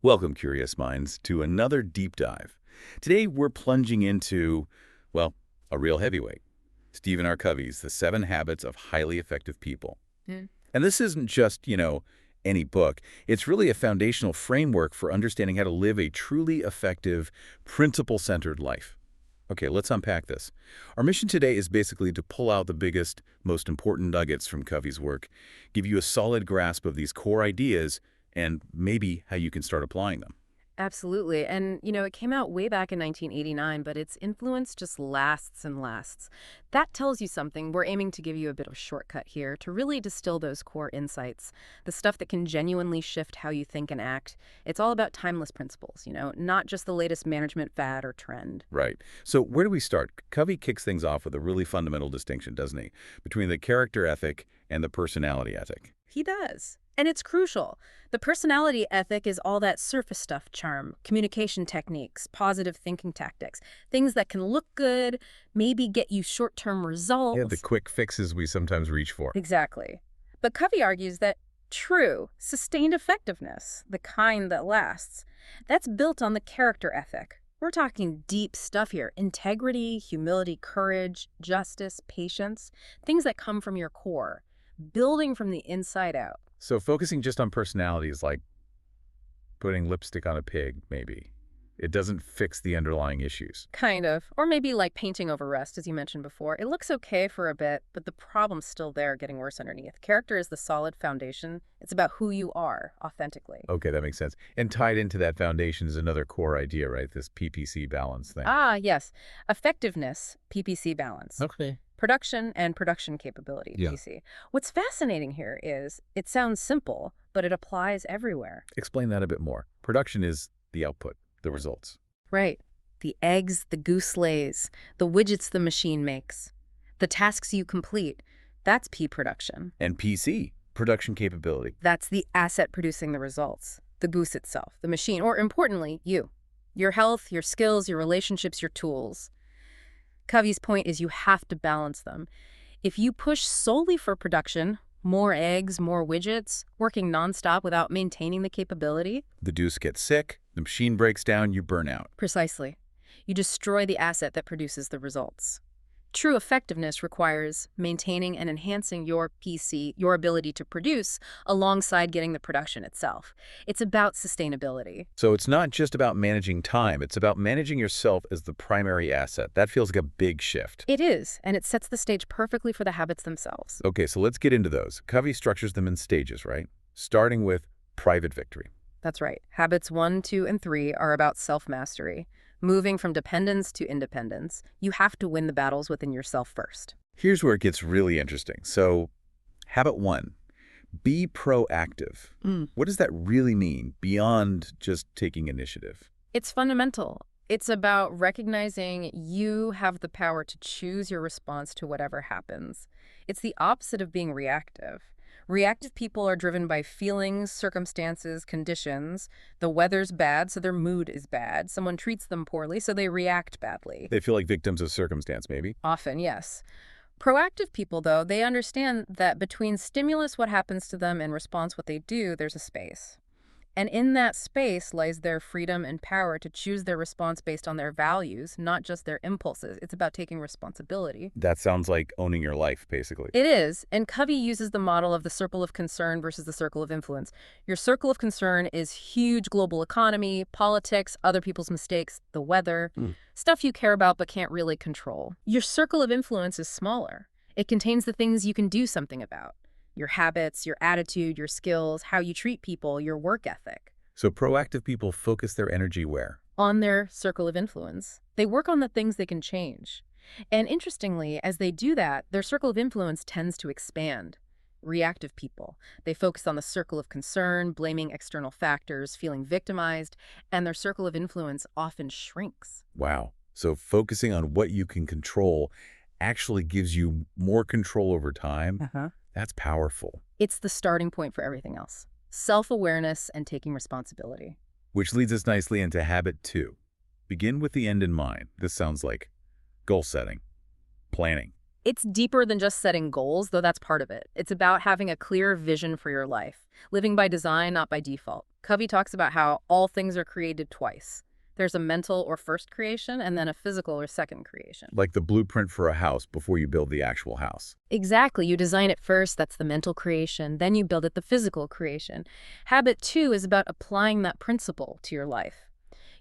Welcome, curious minds, to another deep dive. Today, we're plunging into, well, a real heavyweight. Stephen R. Covey's The 7 Habits of Highly Effective People. Mm. And this isn't just, any book. It's really a foundational framework for understanding how to live a truly effective, principle-centered life. Okay, let's unpack this. Our mission today is basically to pull out the biggest, most important nuggets from Covey's work, give you a solid grasp of these core ideas, and maybe how you can start applying them. Absolutely. And, it came out way back in 1989, but its influence just lasts and lasts. That tells you something. We're aiming to give you a bit of a shortcut here to really distill those core insights, the stuff that can genuinely shift how you think and act. It's all about timeless principles, not just the latest management fad or trend. Right. So where do we start? Covey kicks things off with a really fundamental distinction, doesn't he, between the character ethic and the personality ethic. He does. And it's crucial. The personality ethic is all that surface stuff: charm, communication techniques, positive thinking tactics, things that can look good, maybe get you short-term results. Yeah, the quick fixes we sometimes reach for. Exactly. But Covey argues that true, sustained effectiveness, the kind that lasts, that's built on the character ethic. We're talking deep stuff here: integrity, humility, courage, justice, patience, things that come from your core, building from the inside out. So focusing just on personality is like putting lipstick on a pig, maybe. It doesn't fix the underlying issues. Kind of. Or maybe like painting over rust, as you mentioned before. It looks okay for a bit, but the problem's still there, getting worse underneath. Character is the solid foundation. It's about who you are, authentically. Okay, that makes sense. And tied into that foundation is another core idea, right? This PPC balance thing. Ah, yes. Effectiveness, PPC balance. Okay. Production and production capability, Yeah. PC. What's fascinating here is it sounds simple, but it applies everywhere. Explain that a bit more. Production is the output, the results. Right. The eggs the goose lays, the widgets the machine makes, the tasks you complete. That's P production. And PC, production capability. That's the asset producing the results, the goose itself, the machine, or importantly, you. Your health, your skills, your relationships, your tools. Covey's point is you have to balance them. If you push solely for production, more eggs, more widgets, working nonstop without maintaining the capability. The deuce gets sick, the machine breaks down, you burn out. Precisely. You destroy the asset that produces the results. True effectiveness requires maintaining and enhancing your PC, your ability to produce, alongside getting the production itself. It's about sustainability. So it's not just about managing time, it's about managing yourself as the primary asset. That feels like a big shift. It is, and it sets the stage perfectly for the habits themselves. Okay, so let's get into those. Covey structures them in stages, right? Starting with private victory. That's right. Habits 1, 2, and 3 are about self-mastery. Moving from dependence to independence. You have to win the battles within yourself first. Here's where it gets really interesting. So, habit 1, be proactive. What does that really mean beyond just taking initiative? It's fundamental. It's about recognizing you have the power to choose your response to whatever happens. It's the opposite of being reactive. Reactive people are driven by feelings, circumstances, conditions. The weather's bad, so their mood is bad. Someone treats them poorly, so they react badly. They feel like victims of circumstance, maybe? Often, yes. Proactive people, though, they understand that between stimulus, what happens to them, and response, what they do, there's a space. And in that space lies their freedom and power to choose their response based on their values, not just their impulses. It's about taking responsibility. That sounds like owning your life, basically. It is, and Covey uses the model of the circle of concern versus the circle of influence. Your circle of concern is huge global economy, politics, other people's mistakes, the weather, stuff you care about but can't really control. Your circle of influence is smaller. It contains the things you can do something about. Your habits, your attitude, your skills, how you treat people, your work ethic. So proactive people focus their energy where? On their circle of influence. They work on the things they can change. And interestingly, as they do that, their circle of influence tends to expand. Reactive people, they focus on the circle of concern, blaming external factors, feeling victimized, and their circle of influence often shrinks. Wow. So focusing on what you can control actually gives you more control over time. That's powerful. It's the starting point for everything else. Self-awareness and taking responsibility. Which leads us nicely into habit 2. Begin with the end in mind. This sounds like goal setting, planning. It's deeper than just setting goals, though that's part of it. It's about having a clear vision for your life, living by design, not by default. Covey talks about how all things are created twice. There's a mental or first creation and then a physical or second creation. Like the blueprint for a house before you build the actual house. Exactly. You design it first, that's the mental creation. Then you build it, the physical creation. Habit 2 is about applying that principle to your life.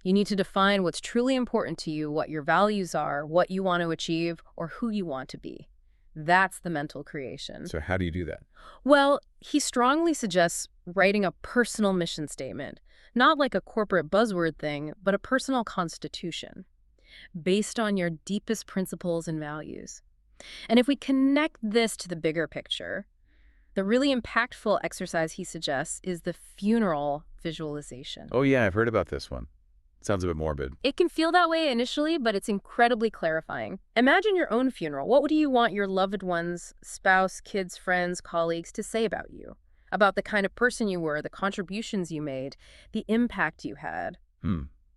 You need to define what's truly important to you, what your values are, what you want to achieve, or who you want to be. That's the mental creation. So how do you do that? Well, he strongly suggests writing a personal mission statement, not like a corporate buzzword thing, but a personal constitution based on your deepest principles and values. And if we connect this to the bigger picture, the really impactful exercise he suggests is the funeral visualization. Oh yeah, I've heard about this one. Sounds a bit morbid. It can feel that way initially, but it's incredibly clarifying. Imagine your own funeral. What would you want your loved ones, spouse, kids, friends, colleagues to say about you? About the kind of person you were, the contributions you made, the impact you had.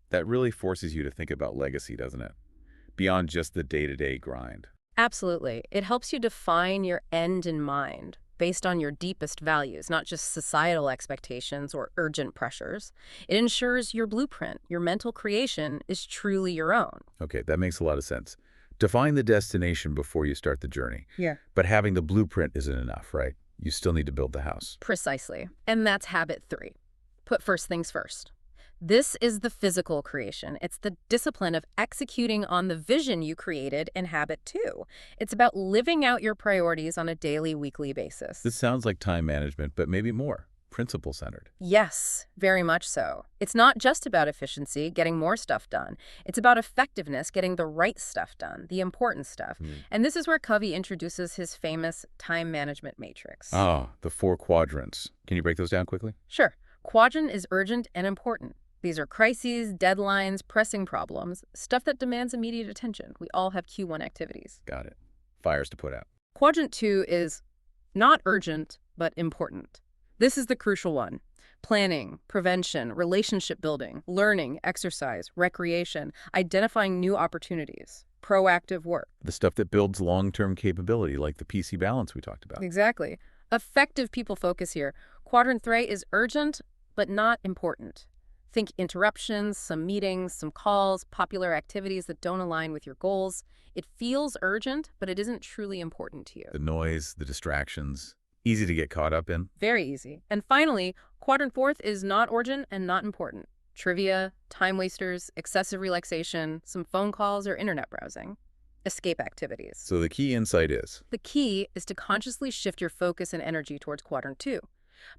That really forces you to think about legacy, doesn't it? Beyond just the day-to-day grind. Absolutely. It helps you define your end in mind based on your deepest values, not just societal expectations or urgent pressures. It ensures your blueprint, your mental creation, is truly your own. Okay, that makes a lot of sense. Define the destination before you start the journey. Yeah. But having the blueprint isn't enough, right? You still need to build the house. Precisely. And that's habit 3. Put first things first. This is the physical creation. It's the discipline of executing on the vision you created in habit 2. It's about living out your priorities on a daily, weekly basis. This sounds like time management, but maybe more. Principle-centered. Yes, very much so. It's not just about efficiency, getting more stuff done. It's about effectiveness, getting the right stuff done, the important stuff. And this is where Covey introduces his famous time management matrix. Ah, the 4 quadrants. Can you break those down quickly? Sure. Quadrant is urgent and important. These are crises, deadlines, pressing problems, stuff that demands immediate attention. We all have Q1 activities. Got it. Fires to put out. Quadrant 2 is not urgent, but important. This is the crucial one. Planning, prevention, relationship building, learning, exercise, recreation, identifying new opportunities, proactive work. The stuff that builds long-term capability, like the PC balance we talked about. Exactly. Effective people focus here. Quadrant 3 is urgent, but not important. Think interruptions, some meetings, some calls, popular activities that don't align with your goals. It feels urgent, but it isn't truly important to you. The noise, the distractions, easy to get caught up in. Very easy. And finally, quadrant 4 is not urgent and not important. Trivia, time wasters, excessive relaxation, some phone calls or internet browsing. Escape activities. So the key insight is? The key is to consciously shift your focus and energy towards quadrant 2.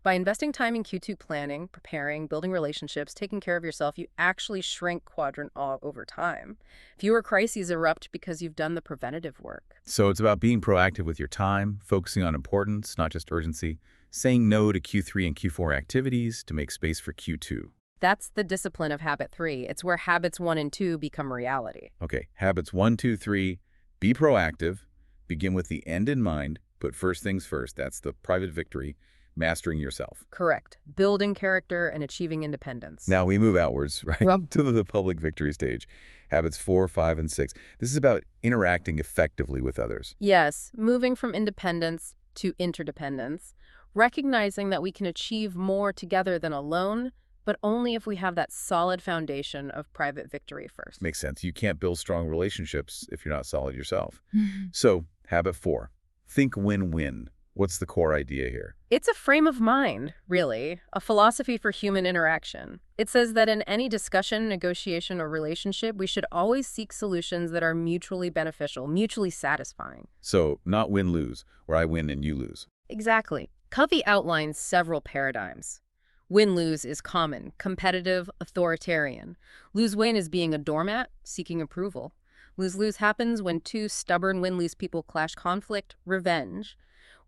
By investing time in Q2 planning, preparing, building relationships, taking care of yourself, you actually shrink quadrant all over time. Fewer crises erupt because you've done the preventative work. So it's about being proactive with your time, focusing on importance, not just urgency, saying no to Q3 and Q4 activities to make space for Q2. That's the discipline of habit 3. It's where habits 1 and 2 become reality. Okay, habits 1, 2, 3, be proactive, begin with the end in mind, put first things first. That's the private victory. Mastering yourself. Correct. Building character and achieving independence. Now we move outwards, right, Well, to the public victory stage. Habits 4, 5, and 6. This is about interacting effectively with others. yes, moving from independence to interdependence, recognizing that we can achieve more together than alone, but only if we have that solid foundation of private victory first. Makes sense. You can't build strong relationships if you're not solid yourself. So, habit 4, think win-win. What's the core idea here? It's a frame of mind, really, a philosophy for human interaction. It says that in any discussion, negotiation, or relationship, we should always seek solutions that are mutually beneficial, mutually satisfying. So, not win-lose, where I win and you lose. Exactly. Covey outlines several paradigms. Win-lose is common, competitive, authoritarian. Lose-win is being a doormat, seeking approval. Lose-lose happens when two stubborn win-lose people clash conflict, revenge.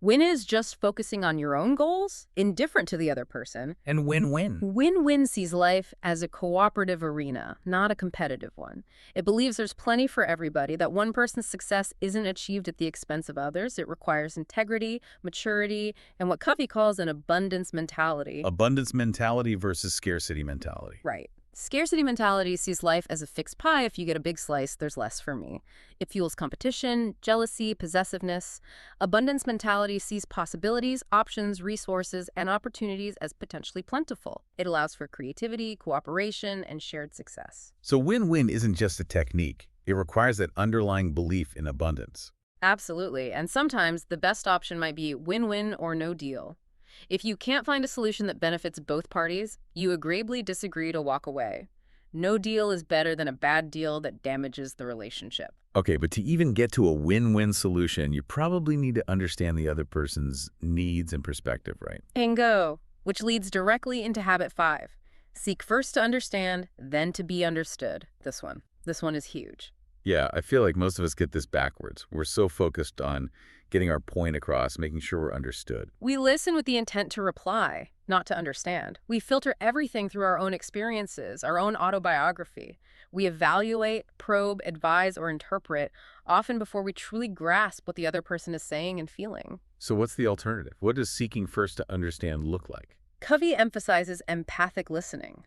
Win is just focusing on your own goals, indifferent to the other person. And win-win. Win-win sees life as a cooperative arena, not a competitive one. It believes there's plenty for everybody, that one person's success isn't achieved at the expense of others. It requires integrity, maturity, and what Covey calls an abundance mentality. Abundance mentality versus scarcity mentality. Right. Scarcity mentality sees life as a fixed pie. If you get a big slice, there's less for me. It fuels competition, jealousy, possessiveness. Abundance mentality sees possibilities, options, resources, and opportunities as potentially plentiful. It allows for creativity, cooperation, and shared success. So win-win isn't just a technique. It requires that underlying belief in abundance. Absolutely. And sometimes the best option might be win-win or no deal. If you can't find a solution that benefits both parties, you agreeably disagree to walk away. No deal is better than a bad deal that damages the relationship. Okay, but to even get to a win-win solution, you probably need to understand the other person's needs and perspective, right? Bingo! Which leads directly into habit 5. Seek first to understand, then to be understood. This one is huge. Yeah, I feel like most of us get this backwards. We're so focused on getting our point across, making sure we're understood. We listen with the intent to reply, not to understand. We filter everything through our own experiences, our own autobiography. We evaluate, probe, advise, or interpret, often before we truly grasp what the other person is saying and feeling. So what's the alternative? What does seeking first to understand look like? Covey emphasizes empathic listening.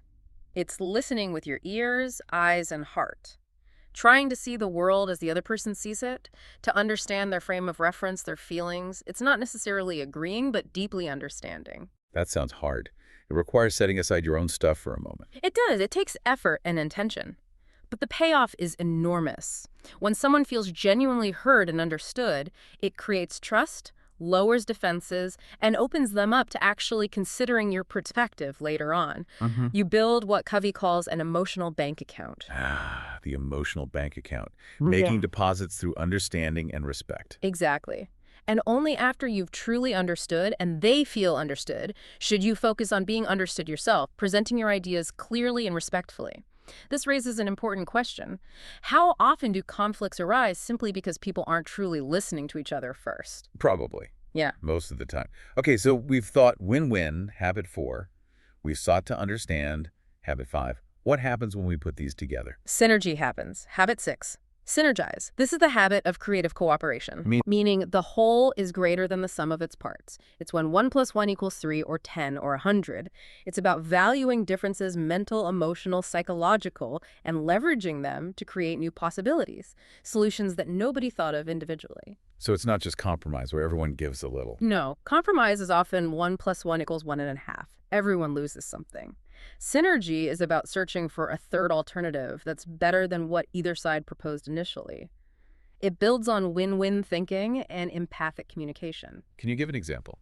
It's listening with your ears, eyes, and heart. Trying to see the world as the other person sees it, to understand their frame of reference, their feelings. It's not necessarily agreeing, but deeply understanding. That sounds hard. It requires setting aside your own stuff for a moment. It does. It takes effort and intention. But the payoff is enormous. When someone feels genuinely heard and understood, it creates trust, lowers defenses, and opens them up to actually considering your perspective later on. You build what Covey calls an emotional bank account. Ah, the emotional bank account. Making deposits through understanding and respect. Exactly. And only after you've truly understood and they feel understood should you focus on being understood yourself, presenting your ideas clearly and respectfully. This raises an important question. How often do conflicts arise simply because people aren't truly listening to each other first? Probably. Yeah. Most of the time. Okay, so we've thought win-win, habit 4. We've sought to understand, habit 5. What happens when we put these together? Synergy happens. Habit 6. Synergize. This is the habit of creative cooperation, meaning the whole is greater than the sum of its parts. It's when 1 + 1 = 3 or 10 or 100. It's about valuing differences, mental, emotional, psychological, and leveraging them to create new possibilities, solutions that nobody thought of individually. So it's not just compromise where everyone gives a little. No, compromise is often 1 + 1 = 1.5. Everyone loses something. Synergy is about searching for a third alternative that's better than what either side proposed initially. It builds on win-win thinking and empathic communication. Can you give an example?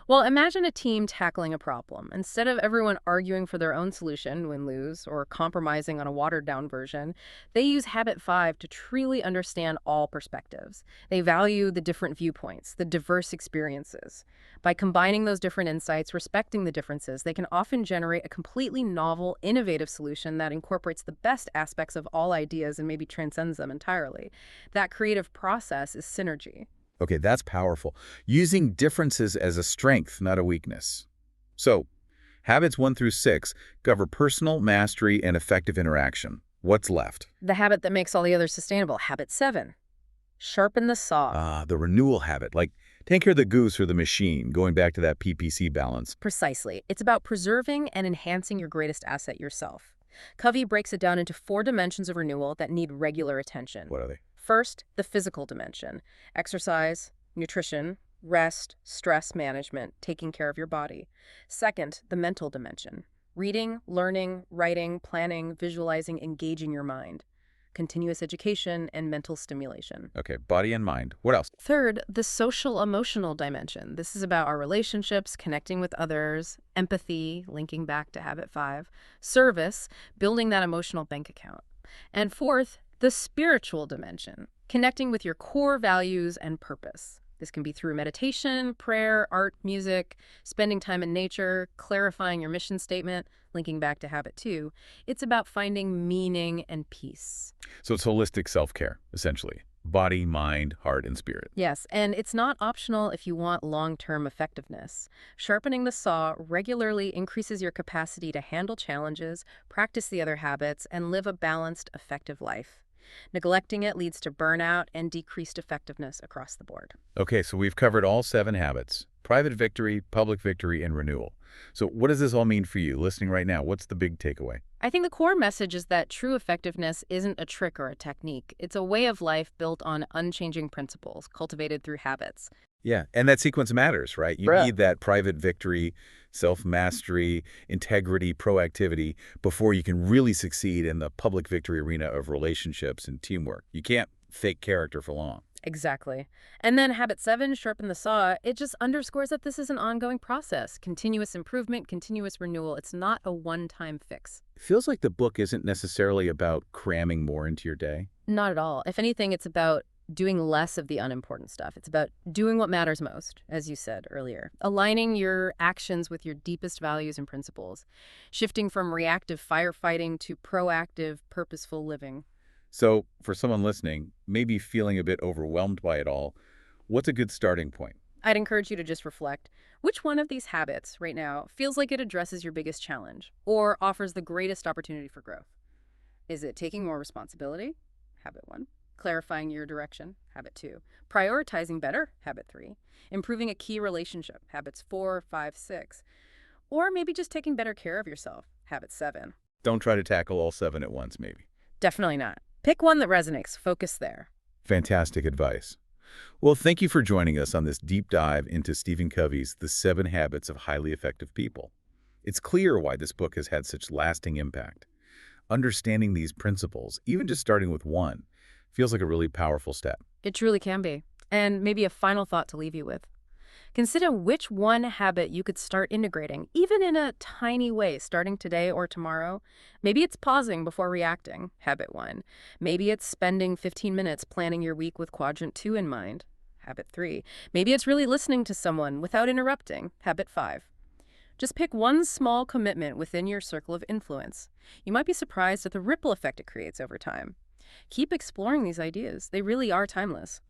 Well, imagine a team tackling a problem. Instead of everyone arguing for their own solution, win-lose, or compromising on a watered-down version, they use habit 5 to truly understand all perspectives. They value the different viewpoints, the diverse experiences. By combining those different insights, respecting the differences, they can often generate a completely novel, innovative solution that incorporates the best aspects of all ideas and maybe transcends them entirely. That creative process is synergy. Okay, that's powerful. Using differences as a strength, not a weakness. So, habits 1 through 6 cover personal, mastery, and effective interaction. What's left? The habit that makes all the others sustainable. Habit 7. Sharpen the saw. Ah, the renewal habit, like take care of the goose or the machine, going back to that PPC balance. Precisely. It's about preserving and enhancing your greatest asset, yourself. Covey breaks it down into 4 dimensions of renewal that need regular attention. What are they? First, the physical dimension. Exercise, nutrition, rest, stress management, taking care of your body. Second, the mental dimension. Reading, learning, writing, planning, visualizing, engaging your mind. Continuous education and mental stimulation. Okay, body and mind. What else? Third, the social-emotional dimension. This is about our relationships, connecting with others, empathy, linking back to habit 5, service, building that emotional bank account. And fourth, the spiritual dimension, connecting with your core values and purpose. This can be through meditation, prayer, art, music, spending time in nature, clarifying your mission statement, linking back to habit 2. It's about finding meaning and peace. So it's holistic self-care, essentially. Body, mind, heart, and spirit. Yes, and it's not optional if you want long-term effectiveness. Sharpening the saw regularly increases your capacity to handle challenges, practice the other habits, and live a balanced, effective life. Neglecting it leads to burnout and decreased effectiveness across the board. Okay, so we've covered all 7 habits: private victory, public victory, and renewal. So what does this all mean for you listening right now? What's the big takeaway? I think the core message is that true effectiveness isn't a trick or a technique. It's a way of life built on unchanging principles, cultivated through habits. Yeah, and that sequence matters, right? You Bruh. need that private victory, self-mastery, integrity, proactivity before you can really succeed in the public victory arena of relationships and teamwork. You can't fake character for long. Exactly. And then habit 7, sharpen the saw, it just underscores that this is an ongoing process. Continuous improvement, continuous renewal. It's not a one-time fix. It feels like the book isn't necessarily about cramming more into your day. Not at all. If anything, it's about doing less of the unimportant stuff. It's about doing what matters most, as you said earlier. Aligning your actions with your deepest values and principles. Shifting from reactive firefighting to proactive, purposeful living. So for someone listening, maybe feeling a bit overwhelmed by it all, what's a good starting point? I'd encourage you to just reflect. Which one of these habits right now feels like it addresses your biggest challenge or offers the greatest opportunity for growth? Is it taking more responsibility? Habit 1. Clarifying your direction? Habit 2. Prioritizing better? Habit 3. Improving a key relationship? Habits 4, 5, 6. Or maybe just taking better care of yourself? Habit 7. Don't try to tackle all 7 at once, maybe. Definitely not. Pick one that resonates. Focus there. Fantastic advice. Well, thank you for joining us on this deep dive into Stephen Covey's The 7 Habits of Highly Effective People. It's clear why this book has had such lasting impact. Understanding these principles, even just starting with one, feels like a really powerful step. It truly can be. And maybe a final thought to leave you with. Consider which one habit you could start integrating, even in a tiny way, starting today or tomorrow. Maybe it's pausing before reacting, habit 1. Maybe it's spending 15 minutes planning your week with quadrant 2 in mind, habit 3. Maybe it's really listening to someone without interrupting, habit 5. Just pick one small commitment within your circle of influence. You might be surprised at the ripple effect it creates over time. Keep exploring these ideas. They really are timeless.